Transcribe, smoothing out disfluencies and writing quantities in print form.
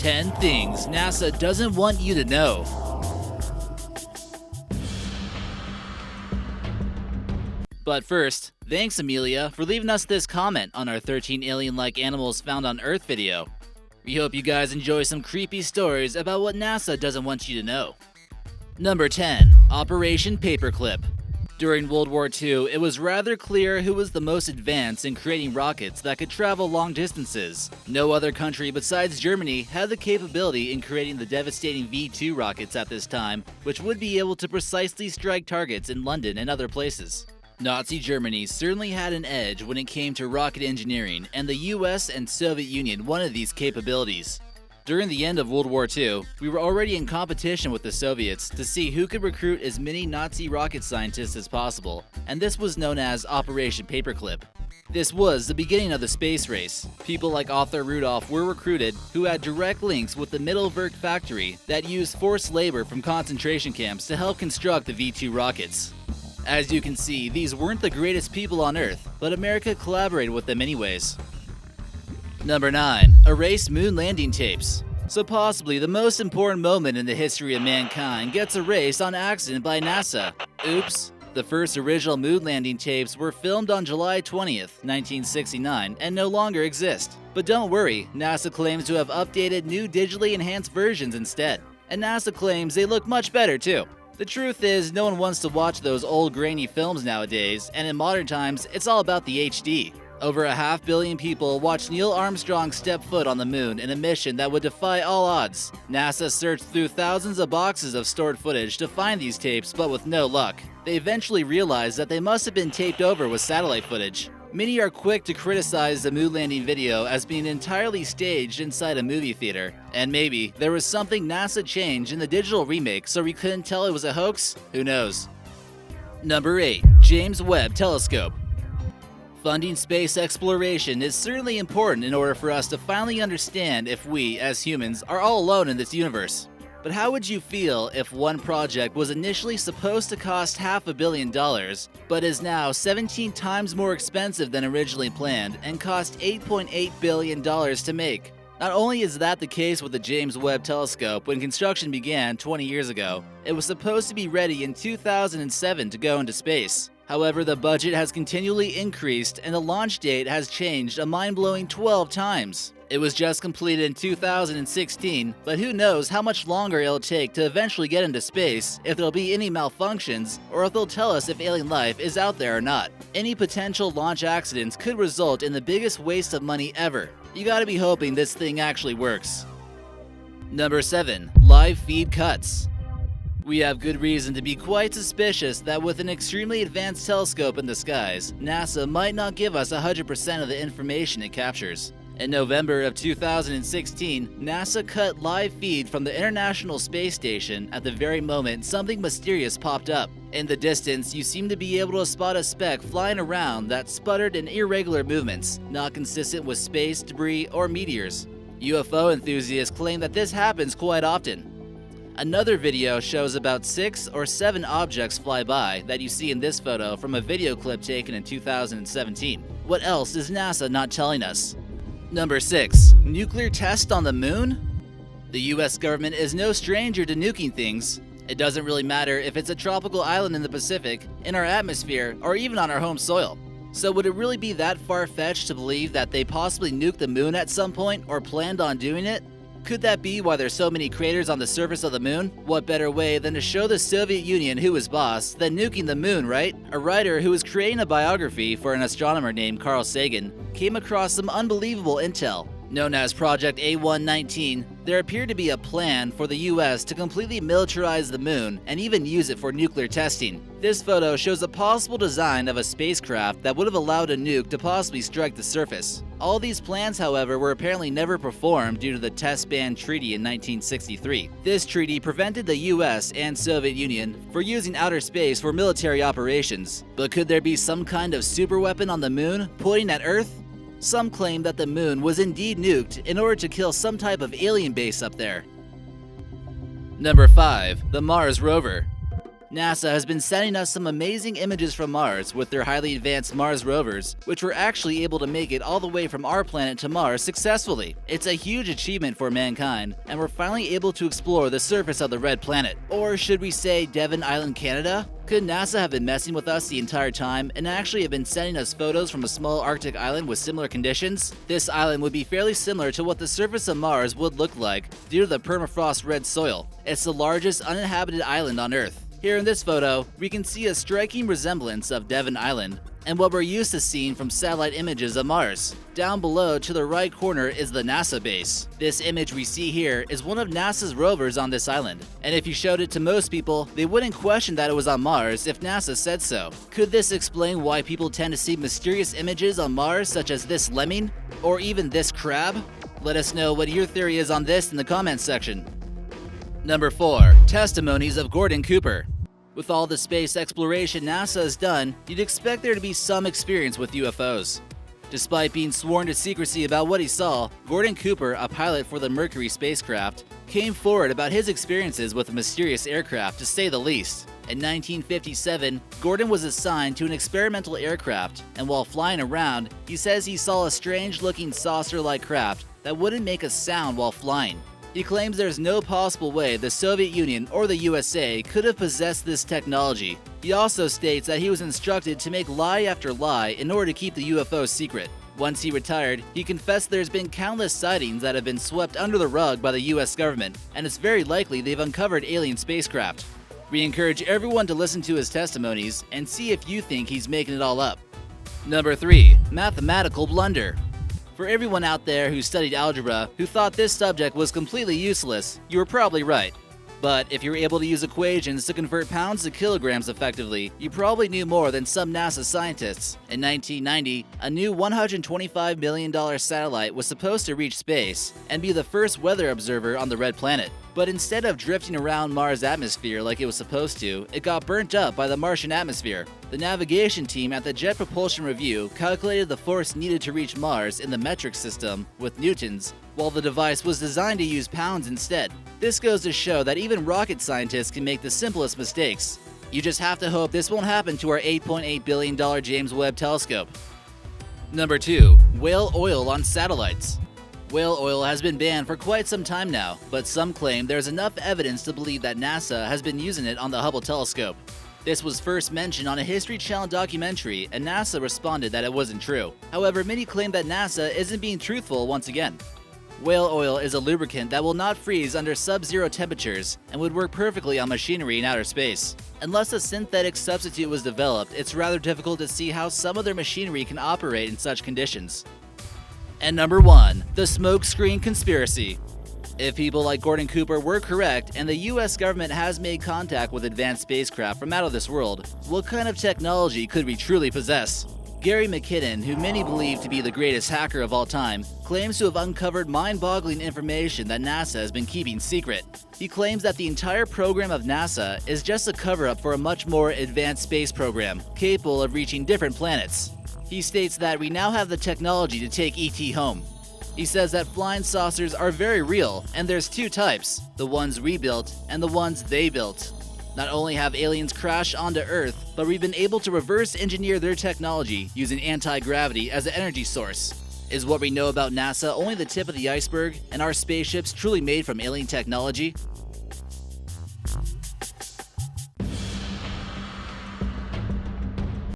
10 things NASA doesn't want you to know. But first, thanks Amelia for leaving us this comment on our 13 alien-like animals found on Earth video. We hope you guys enjoy some creepy stories about what NASA doesn't want you to know. Number 10. Operation PAPERCLIP. During World War II, it was rather clear who was the most advanced in creating rockets that could travel long distances. No other country besides Germany had the capability in creating the devastating V-2 rockets at this time, which would be able to precisely strike targets in London and other places. Nazi Germany certainly had an edge when it came to rocket engineering, and the US and Soviet Union wanted these capabilities. During the end of World War II, we were already in competition with the Soviets to see who could recruit as many Nazi rocket scientists as possible, and this was known as Operation PAPERCLIP. This was the beginning of the space race. People like Arthur Rudolph were recruited, who had direct links with the Mittelwerk factory that used forced labor from concentration camps to help construct the V-2 rockets. As you can see, these weren't the greatest people on Earth, but America collaborated with them anyways. Number 9. Erase moon landing tapes. So possibly the most important moment in the history of mankind gets erased on accident by NASA. Oops. The first original moon landing tapes were filmed on July 20th, 1969 and no longer exist. But don't worry, NASA claims to have updated new digitally enhanced versions instead. And NASA claims they look much better too. The truth is, no one wants to watch those old grainy films nowadays, and in modern times, it's all about the HD. Over 500 million people watched Neil Armstrong step foot on the moon in a mission that would defy all odds. NASA searched through thousands of boxes of stored footage to find these tapes, but with no luck. They eventually realized that they must have been taped over with satellite footage. Many are quick to criticize the moon landing video as being entirely staged inside a movie theater. And maybe there was something NASA changed in the digital remake so we couldn't tell it was a hoax? Who knows? Number 8. James Webb Telescope. Funding space exploration is certainly important in order for us to finally understand if we, as humans, are all alone in this universe. But how would you feel if one project was initially supposed to cost $500 million, but is now 17 times more expensive than originally planned and cost $8.8 billion to make? Not only is that the case with the James Webb Telescope when construction began 20 years ago, it was supposed to be ready in 2007 to go into space. However, the budget has continually increased and the launch date has changed a mind-blowing 12 times. It was just completed in 2016, but who knows how much longer it'll take to eventually get into space, if there'll be any malfunctions, or if they'll tell us if alien life is out there or not. Any potential launch accidents could result in the biggest waste of money ever. You gotta be hoping this thing actually works. Number 7. Live feed cuts. We have good reason to be quite suspicious that with an extremely advanced telescope in the skies, NASA might not give us 100% of the information it captures. In November of 2016, NASA cut live feed from the International Space Station at the very moment something mysterious popped up. In the distance, you seem to be able to spot a speck flying around that sputtered in irregular movements, not consistent with space, debris, or meteors. UFO enthusiasts claim that this happens quite often. Another video shows about 6 or 7 objects fly by that you see in this photo from a video clip taken in 2017. What else is NASA not telling us? Number 6. Nuclear test on the moon? The US government is no stranger to nuking things. It doesn't really matter if it's a tropical island in the Pacific, in our atmosphere, or even on our home soil. So would it really be that far-fetched to believe that they possibly nuked the moon at some point or planned on doing it? Could that be why there's so many craters on the surface of the moon? What better way than to show the Soviet Union who was boss than nuking the moon, right? A writer who was creating a biography for an astronomer named Carl Sagan came across some unbelievable intel. Known as Project A119, there appeared to be a plan for the US to completely militarize the moon and even use it for nuclear testing. This photo shows a possible design of a spacecraft that would have allowed a nuke to possibly strike the surface. All these plans, however, were apparently never performed due to the Test Ban Treaty in 1963. This treaty prevented the US and Soviet Union from using outer space for military operations. But could there be some kind of superweapon on the moon pointing at Earth? Some claim that the moon was indeed nuked in order to kill some type of alien base up there. Number 5. The Mars Rover. NASA has been sending us some amazing images from Mars with their highly advanced Mars Rovers, which were actually able to make it all the way from our planet to Mars successfully. It's a huge achievement for mankind, and we're finally able to explore the surface of the red planet. Or should we say Devon Island, Canada? Could NASA have been messing with us the entire time and actually have been sending us photos from a small Arctic island with similar conditions? This island would be fairly similar to what the surface of Mars would look like due to the permafrost red soil. It's the largest uninhabited island on Earth. Here in this photo, we can see a striking resemblance of Devon Island and what we're used to seeing from satellite images of Mars. Down below to the right corner is the NASA base. This image we see here is one of NASA's rovers on this island, and if you showed it to most people, they wouldn't question that it was on Mars if NASA said so. Could this explain why people tend to see mysterious images on Mars such as this lemming, or even this crab? Let us know what your theory is on this in the comments section. Number 4. Testimonies of Gordon Cooper. With all the space exploration NASA has done, you'd expect there to be some experience with UFOs. Despite being sworn to secrecy about what he saw, Gordon Cooper, a pilot for the Mercury spacecraft, came forward about his experiences with a mysterious aircraft, to say the least. In 1957, Gordon was assigned to an experimental aircraft, and while flying around, he says he saw a strange-looking saucer-like craft that wouldn't make a sound while flying. He claims there's no possible way the Soviet Union or the USA could have possessed this technology. He also states that he was instructed to make lie after lie in order to keep the UFO secret. Once he retired, he confessed there's been countless sightings that have been swept under the rug by the US government, and it's very likely they've uncovered alien spacecraft. We encourage everyone to listen to his testimonies and see if you think he's making it all up. Number 3. Mathematical blunder. For everyone out there who studied algebra who thought this subject was completely useless, you were probably right. But if you're able to use equations to convert pounds to kilograms effectively, you probably knew more than some NASA scientists. In 1990, a new $125 million satellite was supposed to reach space and be the first weather observer on the red planet. But instead of drifting around Mars' atmosphere like it was supposed to, it got burnt up by the Martian atmosphere. The navigation team at the Jet Propulsion Review calculated the force needed to reach Mars in the metric system with newtons, while the device was designed to use pounds instead. This goes to show that even rocket scientists can make the simplest mistakes. You just have to hope this won't happen to our $8.8 billion James Webb telescope. Number 2. Whale oil on satellites. Whale oil has been banned for quite some time now, but some claim there's enough evidence to believe that NASA has been using it on the Hubble telescope. This was first mentioned on a History Channel documentary, and NASA responded that it wasn't true. However, many claim that NASA isn't being truthful once again. Whale oil is a lubricant that will not freeze under sub-zero temperatures and would work perfectly on machinery in outer space. Unless a synthetic substitute was developed, it's rather difficult to see how some of their machinery can operate in such conditions. And number 1. The smokescreen conspiracy. If people like Gordon Cooper were correct and the US government has made contact with advanced spacecraft from out of this world, what kind of technology could we truly possess? Gary McKinnon, who many believe to be the greatest hacker of all time, claims to have uncovered mind-boggling information that NASA has been keeping secret. He claims that the entire program of NASA is just a cover-up for a much more advanced space program, capable of reaching different planets. He states that we now have the technology to take ET home. He says that flying saucers are very real, and there's 2 types, the ones we built and the ones they built. Not only have aliens crashed onto Earth, but we've been able to reverse engineer their technology using anti-gravity as an energy source. Is what we know about NASA only the tip of the iceberg, and our spaceships truly made from alien technology?